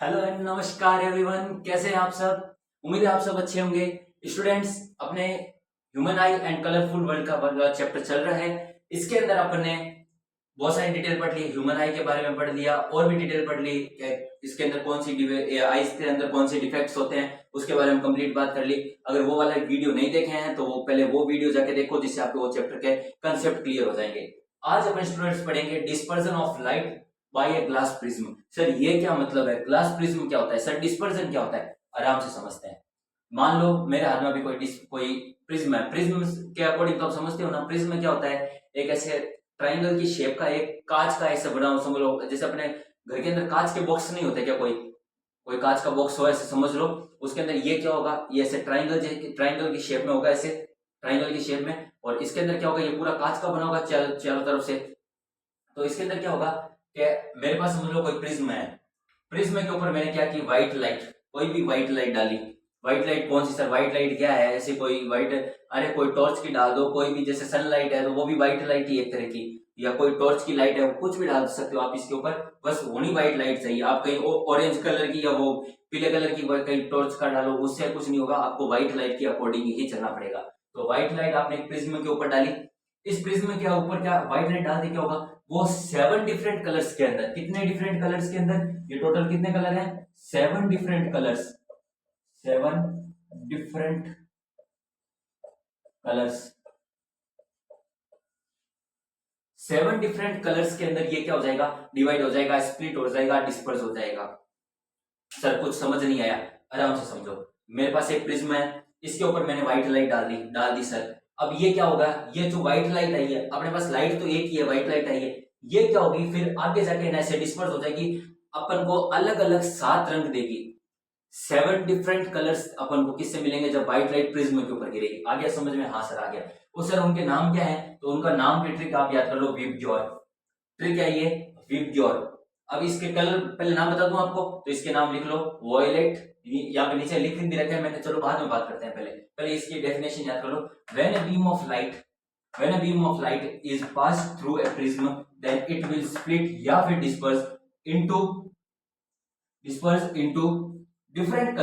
Hello and नमस्कार everyone, कैसे हैं आप सब। उम्मीद है आप सब अच्छे होंगे। स्टूडेंट्स, अपने human I and colourful world का वाला चैप्टर चल रहा है। इसके अंदर अपन ने बहुत सारी डिटेल पढ़ ली, ह्यूमन आई के बारे में पढ़ लिया और भी डिटेल पढ़ ली कि इसके अंदर कौन सी आईज के अंदर कौन से डिफेक्ट्स होते हैं, उसके बारे में कंप्लीट बात कर ली। अगर वो वाला वीडियो नहीं देखे हैं तो वो पहले वो वीडियो जाके देखो, जिससे आपको वो चैप्टर के कंसेप्ट क्लियर हो जाएंगे। आज अपन स्टूडेंट्स पढ़ेंगे dispersion of light by a glass prism. Sir ये क्या मतलब है, ग्लास प्रिज्म क्या होता है, सर डिस्पर्जन क्या होता है, आराम से समझते हैं। मान लो मेरे हाथ में अभी कोई प्रिज्म है। प्रिज्म के अकॉर्डिंग तो आप समझते हो ना, प्रिज्म क्या होता है, एक ऐसे ट्राइंगल की शेप का एक कांच का ऐसे बना समझ लो, जैसे अपने घर के अंदर कांच के बॉक्स नहीं होते क्या, कोई कोई कांच का बॉक्स हो ऐसे समझ लो। उसके अंदर ये क्या होगा, ये ऐसे ट्राइंगल की शेप में होगा, ऐसे ट्राइंगल की शेप में। और इसके अंदर क्या होगा, ये पूरा कांच का बना होगा चारों तरफ से। तो इसके अंदर क्या होगा कि मेरे पास समझ लो कोई प्रिज्म है। प्रिज्म के ऊपर मैंने क्या की, व्हाइट लाइट, कोई भी व्हाइट लाइट डाली। व्हाइट लाइट कौन सी सर, व्हाइट लाइट क्या है, ऐसे कोई व्हाइट, अरे कोई टॉर्च की डाल दो, कोई भी, जैसे सनलाइट है तो वो भी व्हाइट लाइट ही एक तरह की, या कोई टॉर्च की लाइट है, कुछ भी डाल सकते हो आप इसके ऊपर। बस होनी व्हाइट लाइट चाहिए। आप कहीं ऑरेंज कलर की या वो पीले कलर की कहीं टॉर्च का डालो, उससे कुछ नहीं होगा, आपको व्हाइट लाइट के अकॉर्डिंग ही चलना पड़ेगा। तो व्हाइट लाइट आपने प्रिज्म के ऊपर डाली। इस प्रिज्म के ऊपर क्या व्हाइट लाइट डालते क्या होगा, वो 7 डिफरेंट कलर्स के अंदर, कितने डिफरेंट कलर्स के अंदर, ये टोटल कितने कलर हैं, 7 different colours, 7 different colours, 7 different colours के अंदर ये क्या हो जाएगा, डिवाइड हो जाएगा, स्प्लिट हो जाएगा, डिस्पर्स हो जाएगा। सर कुछ समझ नहीं आया, आराम से समझो। मेरे पास एक प्रिज्म है, इसके ऊपर मैंने व्हाइट लाइट डाल दी सर। अब ये क्या होगा, ये जो व्हाइट लाइट आई है, अपने पास लाइट तो एक ही है, व्हाइट लाइट आई है, ये क्या होगी फिर आगे जाके ऐसे डिस्पर्स हो जाएगी, अपन को अलग अलग 7 रंग देगी। 7 डिफरेंट कलर्स अपन को किससे मिलेंगे, जब व्हाइट लाइट प्रिज्म के ऊपर गिरेगी। आ गया समझ में, हाँ सर आ गया। तो सर उनके नाम क्या है, तो उनका नाम की ट्रिक आप याद कर लो, विबग्योर। ट्रिक है ये, विबग्योर। अब इसके कलर पहले नाम बता दूं आपको, तो इसके नाम लिख लो, वॉयलेट, यहाँ पे नीचे लिख भी रखे हैं मैंने, चलो बाद में बात करते हैं, पहले पहले इसकी डेफिनेशन याद कर लो। When a beam of light, when a beam of light is pass through a prism, then it will split या फिर into disperse into different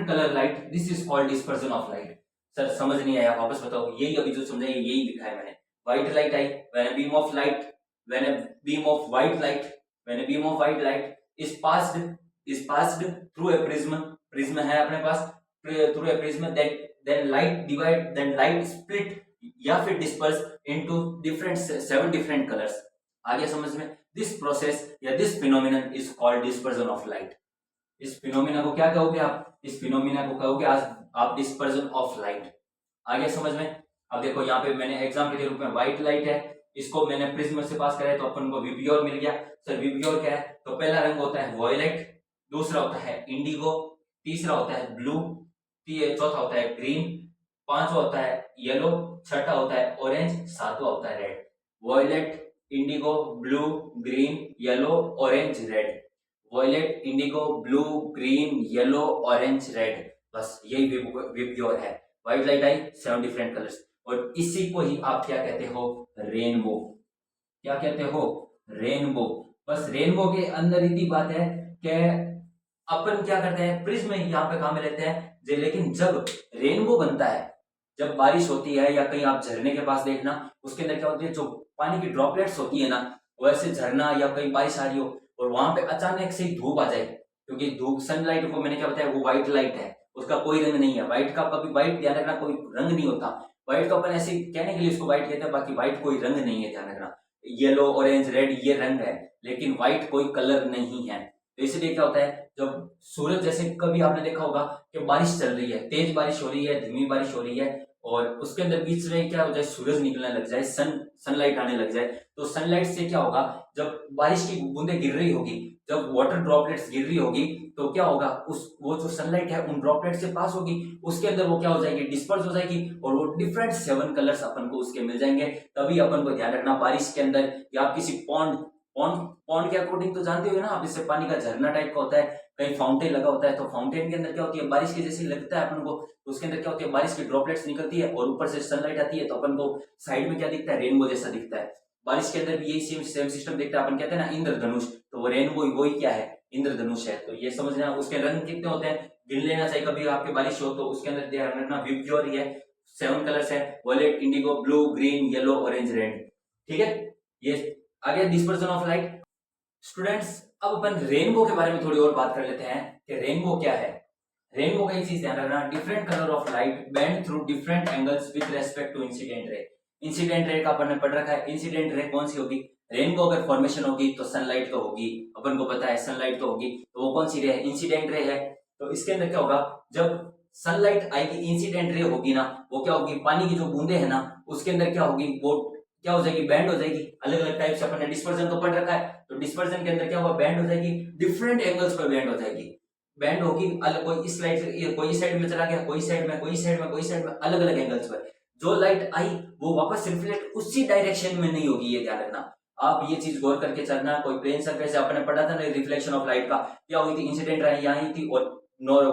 colour light, this is called dispersion of light. Sir समझ नहीं आया, वापस बताओ। यही अभी जो समझाइए यही लिखा है मैंने। व्हाइट लाइट आई, when a beam of light, when a beam of white light, when a beam of white light is passed through a prism, prism है अपने पास, through a prism, then light split या फिर disperse into different 7 different colours. आ गया समझ में। This process या this phenomenon is called dispersion of light. इस फिनोमिना को क्या कहोगे आप, इस फिनोमिना को कहोगे आज आप डिस्पर्जन ऑफ लाइट। आ गया समझ में। अब देखो यहाँ पे मैंने एग्जाम्पल के रूप में व्हाइट लाइट है, इसको मैंने प्रिज्म से पास कराया तो अपन को विबग्योर मिल गया। सर विबग्योर क्या है, तो पहला रंग होता है वॉयलेट, दूसरा होता है इंडिगो, तीसरा होता है ब्लू, चौथा होता है ग्रीन, पांचवा होता है येलो, छठा होता है ऑरेंज, सातवां होता है red. Violet, indigo, blue, green, yellow, orange, red. Violet, indigo, blue, green, yellow, orange, red, बस यही विबग्योर है। व्हाइट लाइट आई, 7 डिफरेंट कलर्स, और इसी को ही आप क्या कहते हो, रेनबो। क्या कहते हो, रेनबो। बस रेनबो के अंदर इतनी बात है कि अपन क्या करते हैं, प्रिज्म यहाँ पे काम में लेते हैं, लेकिन जब रेनबो बनता है, जब बारिश होती है या कहीं आप झरने के पास देखना, उसके अंदर क्या होती है, जो पानी की ड्रॉपलेट्स होती है ना, वैसे झरना या कहीं बारिश आ रही हो और वहां पे अचानक से ही धूप आ जाए, क्योंकि धूप सनलाइट को मैंने क्या बताया, वो व्हाइट लाइट है, उसका कोई रंग नहीं है। व्हाइट का कभी, व्हाइट ध्यान रखना, कोई रंग नहीं होता। व्हाइट तो अपन ऐसे कहने के लिए उसको व्हाइट कहते हैं, बाकी व्हाइट कोई रंग नहीं है, ध्यान रखना। येलो, ऑरेंज, रेड ये रंग है, लेकिन व्हाइट कोई कलर नहीं है। तो इसलिए क्या होता है, जब सूरज, जैसे कभी आपने देखा होगा कि बारिश चल रही है, तेज बारिश हो रही है, धीमी बारिश हो रही है, और उसके अंदर बीच में क्या हो जाए, सूरज निकलने लग जाए, सनलाइट आने लग जाए, तो सनलाइट से क्या होगा, जब बारिश की बूंदें गिर रही होगी, जब वाटर ड्रॉपलेट्स गिर रही होगी, तो क्या होगा, उस वो जो सनलाइट है उन ड्रॉपलेट से पास होगी, उसके अंदर वो क्या हो जाएगी, डिस्पर्स हो जाएगी, और वो डिफरेंट 7 कलर्स अपन को उसके मिल जाएंगे। तभी अपन को ध्यान रखना, बारिश के अंदर या आप किसी पॉन्ड पॉन्ड पॉन्ड के अकॉर्डिंग तो जानते हो ना आप, इससे पानी का झरना टाइप का होता है, कहीं फाउंटेन लगा होता है, तो फाउंटेन के अंदर क्या होती है, बारिश के जैसे लगता है अपन को, तो उसके अंदर क्या होती है, बारिश की ड्रॉपलेट्स निकलती है और ऊपर से सनलाइट आती है, तो अपन को साइड में क्या दिखता है, रेनबो जैसा दिखता है। बारिश के अंदर भी यही सेम सिस्टम दिखता है, अपन कहते हैं ना इंद्रधनुष, तो वो रेनबो वही क्या है, इंद्रधनुष है। तो ये समझना, उसके रंग कितने होते हैं गिन लेना चाहिए कभी आपके बारिश हो तो। उसके अंदर ध्यान रखना विबग्योर है 7 कलर्स है, violet, indigo, blue, green, yellow, orange, red. ठीक है, ये आगे डिस्पर्सन ऑफ लाइट। स्टूडेंट्स अब अपन रेनबो के बारे में थोड़ी और बात कर लेते हैं कि रेनबो क्या है। रेनबो का एक चीज ध्यान रखना, different colour of light bend through different angles with respect to incident ray. Incident ray का अपन ने पढ़ रखा है। इंसिडेंट रे कौन सी होगी, रेनबो अगर फॉर्मेशन होगी तो सनलाइट तो होगी, अपन को पता है सनलाइट तो होगी, तो वो कौन सी रे है, इंसिडेंट रे है। तो इसके अंदर क्या होगा, जब सनलाइट आएगी इंसिडेंट रे होगी ना, वो क्या होगी, पानी की जो बूंदे है ना उसके अंदर क्या होगी, वो क्या हो जाएगी, बैंड हो जाएगी। अलग अलग टाइप से अपन ने डिस्पर्जन तो पढ़ रखा है, तो डिस्पर्जन के अंदर क्या होगा, बैंड हो जाएगी, डिफरेंट एंगल्स पर बैंड हो जाएगी। बैंड होगी अलग, कोई इस साइड से, कोई साइड में चला गया, कोई साइड में, कोई साइड में, कोई साइड में, अलग अलग एंगल्स पर जो लाइट आई वो वापस रिफ्लेक्ट उसी डायरेक्शन में नहीं होगी, ये ध्यान रखना। आप ये चीज गौर करके चलना। कोई प्लेन सरफेस से आपने पढ़ा था ना, रिफ्लेक्शन ऑफ लाइट का क्या हुई थी, इंसिडेंट आई यहाँ थी और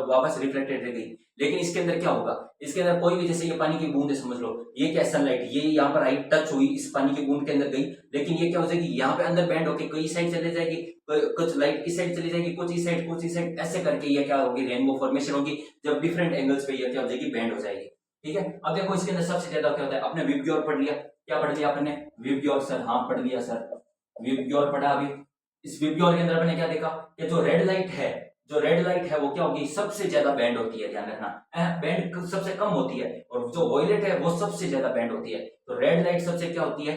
वापस रिफ्लेक्टेड रह गई। लेकिन इसके अंदर क्या होगा, इसके अंदर कोई भी, जैसे ये पानी की बूंद है समझ लो, ये क्या सनलाइट, ये यहाँ पर आई टच हुई, इस पानी की बूंद के अंदर गई, लेकिन ये क्या हो जाएगी, यहाँ पे अंदर बैंड होके कोई साइड चले जाएगी, कुछ लाइट इस साइड चली जाएगी, कुछ इस साइड, कुछ इस साइड, ऐसे करके ये क्या होगी, रेनबो फॉर्मेशन होगी, जब डिफरेंट एंगल्स पे ये क्या हो जाएगी, बैंड हो जाएगी। ठीक है, अब देखो इसके अंदर सबसे ज्यादा क्या होता है, आपने विबग्योर पढ़ लिया, क्या पढ़ लिया आपने, विबग्योर सर, हाँ पढ़ लिया सर, विबग्योर पढ़ा अभी। इस विबग्योर के अंदर आपने क्या देखा कि जो रेड लाइट है, जो रेड लाइट है वो क्या होगी, सबसे ज्यादा बैंड होती है, ध्यान रखना, बैंड सबसे कम होती है, और जो वॉयलेट है वो सबसे ज्यादा बैंड होती है। तो रेड लाइट सबसे क्या होती है,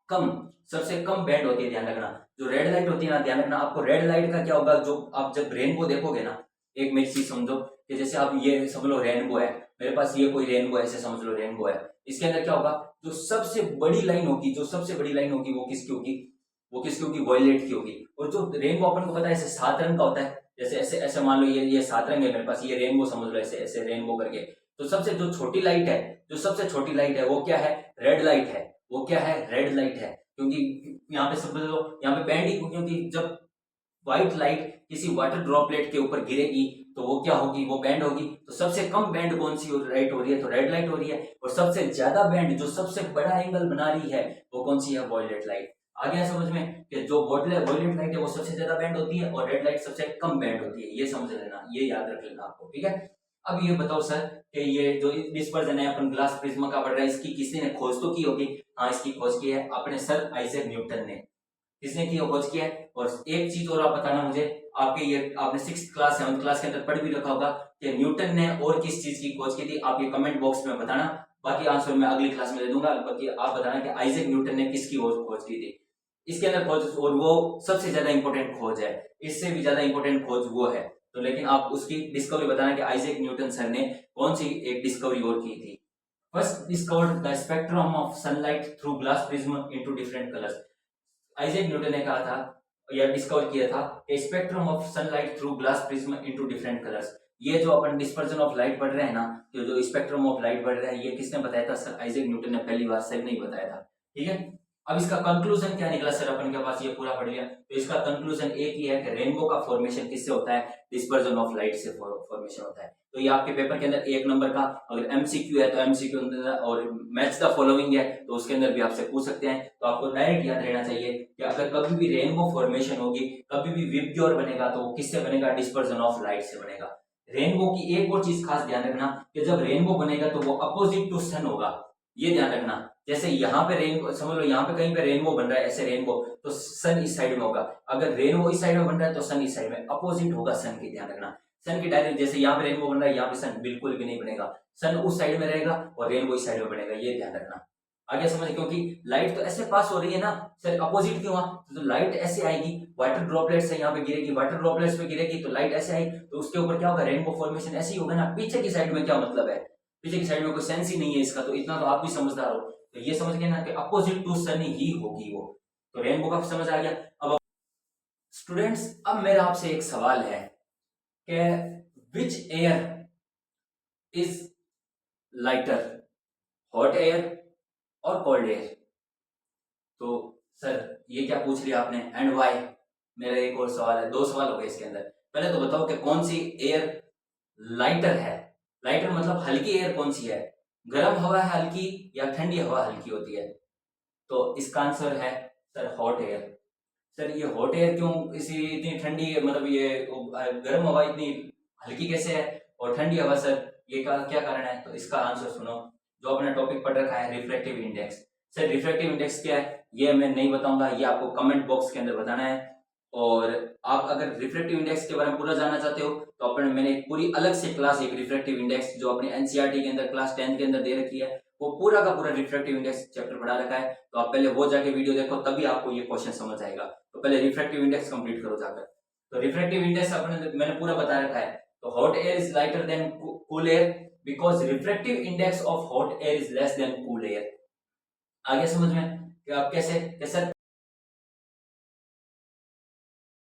कम, सबसे कम बैंड होती है, ध्यान रखना। जो रेड लाइट होती है ना, ध्यान रखना, आपको रेड लाइट का क्या होगा, जो आप जब रेनबो देखोगे ना, एक मेरी चीज समझो कि जैसे आप ये समझ लो रेनबो है, मेरे पास ये कोई रेनबो है, ऐसे समझ लो रेनबो है, इसके अंदर क्या होगा, जो सबसे बड़ी लाइन होगी, जो सबसे बड़ी लाइन होगी वो किसकी होगी, वो किसकी होगी, वॉयलेट की होगी। और जो रेनबो अपन को पता है ऐसे 7 रंग का होता है, जैसे ऐसे ऐसे मान लो ये 7 रंग है मेरे पास, ये रेनबो समझ लो, ऐसे ऐसे रेनबो करके। तो सबसे जो छोटी लाइट है, जो सबसे छोटी लाइट है वो क्या है, रेड लाइट है, वो क्या है, रेड लाइट है। क्योंकि यहाँ पे समझ लो, यहाँ पे बैंड ही, क्योंकि जब व्हाइट लाइट किसी वाटर ड्रॉपलेट के ऊपर गिरेगी तो वो क्या होगी, वो बैंड होगी। तो सबसे कम बैंड कौन सी लाइट हो रही है, तो रेड लाइट हो रही है। और सबसे ज्यादा बैंड, जो सबसे बड़ा एंगल बना रही है, वो कौन सी है, वॉयलेट लाइट। आ गया समझ में कि जो वॉयलेट लाइट है वो सबसे ज्यादा बैंड होती है और रेड लाइट सबसे कम बैंड होती है, ये समझ लेना, ये याद रख लेना आपको। ठीक है, अब ये बताओ सर कि ये जो डिस्पर्जन है अपन ग्लास प्रिज्म का पढ़ रहा है, इसकी किसी ने खोज तो की होगी, हाँ इसकी खोज की है अपने सर आइजैक न्यूटन ने, किसने की खोज की है। और एक चीज और आप बताना मुझे, आपके ये आपने 6th क्लास 7th क्लास के अंदर पढ़ भी रखा होगा कि न्यूटन ने और किस चीज की खोज की थी, आप ये कमेंट बॉक्स में बताना, बाकी आंसर मैं अगली क्लास में दे दूंगा। बाकी आप बताना कि आइजैक न्यूटन ने किसकी खोज की थी, इसके अंदर खोज, और वो सबसे ज्यादा इंपॉर्टेंट खोज है, इससे भी ज्यादा इंपॉर्टेंट खोज वो है। तो लेकिन आप उसकी डिस्कवरी बताना कि आइजैक न्यूटन सर ने कौन सी एक डिस्कवरी और की थी। First discovered the spectrum of sunlight through glass prism into different colours. Isaac Newton ने कहा था या डिस्कवर किया था spectrum of sunlight through glass prism into different colours. ये जो अपन डिस्पर्जन ऑफ लाइट पढ़ रहे हैं ना, जो स्पेक्ट्रम ऑफ लाइट पढ़ रहे हैं, ये किसने बताया था, सर आइजैक न्यूटन ने पहली बार, सर नहीं बताया था। ठीक है, अब इसका कंक्लूजन क्या निकला सर, अपन के पास ये पूरा पढ़ लिया, तो इसका कंक्लूजन एक ही है कि रेनबो का फॉर्मेशन किससे होता है, डिस्पर्जन ऑफ लाइट से फॉर्मेशन होता है। तो ये आपके पेपर के अंदर 1 नंबर का, अगर एमसीक्यू है तो एमसीक्यू अंदर, और मैच द फॉलोइंग है तो उसके अंदर भी आपसे पूछ सकते हैं। तो आपको डायरेक्ट याद रहना चाहिए कि अगर कभी भी रेनबो फॉर्मेशन होगी, कभी भी विबग्योर बनेगा तो वो किससे बनेगा, डिस्पर्जन ऑफ लाइट से बनेगा। रेनबो की एक और चीज खास ध्यान रखना कि जब रेनबो बनेगा तो वो अपोजिट टू सन होगा, ये ध्यान रखना। जैसे यहाँ पे रेनबो समझ लो, यहाँ पे कहीं पे रेनबो बन रहा है, ऐसे रेनबो, तो सन इस साइड में होगा, अगर रेनबो इस साइड में बन रहा है तो सन इस साइड में, अपोजिट होगा सन की, ध्यान रखना। सन की डायरेक्ट, जैसे यहाँ पे रेनबो बन रहा है, यहाँ पे सन बिल्कुल भी नहीं बनेगा, सन उस साइड में रहेगा और रेनबो इस साइड में बनेगा, ये ध्यान रखना। आगे समझ, क्योंकि लाइट तो ऐसे पास हो रही है ना सर, अपोजिट क्यों हुआ, तो लाइट ऐसे आएगी, वाटर ड्रॉपलेट्स है यहाँ पे गिरेगी, वाटर ड्रॉपलेट्स पे गिरेगी तो लाइट ऐसे आई, तो उसके ऊपर क्या होगा, रेनबो फॉर्मेशन ऐसे ही होगा ना। पीछे की साइड में क्या मतलब है, पीछे की साइड में कोई सेंस ही नहीं है इसका, तो इतना तो आप भी समझदार हो, तो ये समझ गए ना कि अपोजिट टू सन ही होगी वो। तो रेनबो का समझ आ गया। अब स्टूडेंट्स, अब मेरा आपसे एक सवाल है कि which air is lighter, hot air और कोल्ड एयर। तो सर ये क्या पूछ लिया आपने, एंड व्हाई। मेरा एक और सवाल है, 2 सवाल हो गए इसके अंदर। पहले तो बताओ कि कौन सी एयर लाइटर है, लाइटर मतलब हल्की एयर कौन सी है, गर्म हवा है हल्की या ठंडी हवा हल्की होती है। तो इसका आंसर है सर हॉट एयर। सर ये हॉट एयर क्यों इसी इतनी ठंडी है, मतलब ये गर्म हवा इतनी हल्की कैसे है और ठंडी हवा सर, ये क्या कारण है? तो इसका आंसर सुनो, जो अपने टॉपिक पढ़ रखा है refractive index. Sir refractive index क्या है ये मैं नहीं बताऊंगा, ये आपको कमेंट बॉक्स के अंदर बताना है। और आप अगर रिफ्रैक्टिव इंडेक्स के बारे में पूरा जानना चाहते हो तो अपने मैंने एक पूरी अलग से क्लास, एक रिफ्रैक्टिव इंडेक्स जो अपने एनसीईआरटी के अंदर क्लास 10 के अंदर दे रखी है, वो पूरा का पूरा रिफ्रैक्टिव इंडेक्स चैप्टर पढ़ा रखा है। तो आप पहले वो जाके वीडियो देखो, तभी आपको ये क्वेश्चन समझ आएगा। तो पहले रिफ्रैक्टिव इंडेक्स कंप्लीट करो जाकर। तो रिफ्रैक्टिव इंडेक्स अपने मैंने पूरा बता रखा है। तो hot air is lighter than cool air because refractive index of hot air is less than cool air. आगे समझ में कि आप कैसे